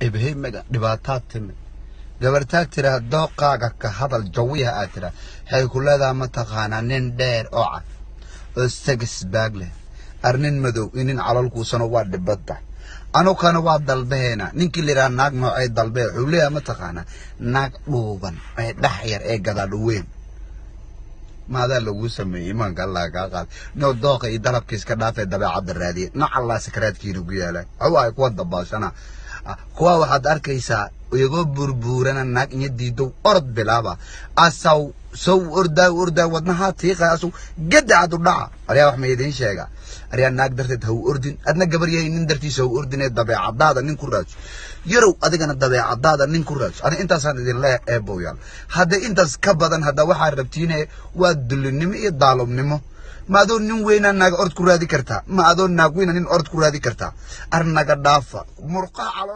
إبهي مجا دباتات تم gabartaag tira dooqaaga ka hadal jawiha aad tira waxay ku leedahay ma taqaana nin dheer oo cad oo sagis baag leh arnin madow inin calalkuusana waa dhibada anu kana waa dalbeena ninkii liraa naag noocay dalbee wuxuu leeyahay ma taqaana naag dhuuban ee dhax yar ee gadaal weyn maada lagu sameeyay imaanka Allah ka qaad no dooqa iyo dalabkiis ka dhaafay dabeecad raadiye na Allah sakraadkiina ugu yaalay ay ku dabaashana kuwa waxaad arkaysaa iyagoo burburana naag in diido orod bilaaba asaw soo orda wadnaha tiiqaasu gadacad u dhaca ariya wax ma idin sheega ariya naag darteed ha u ordin adna gabar yahay nin dartiisa u ordinay dabeecadaada nin ku raajo yarow adigana dabeecadaada nin ku raajo ani intaasaan idin leeyahay eeboyal hadda intaas ka badan hadda waxa rabtiinay waa dulinimo iyo daalomnimo ما أدون نوينا ناق أرد كرادي كرتا ما أدون ناقوينا نين أرد كرادي كرتا أرناق دافا مرقع على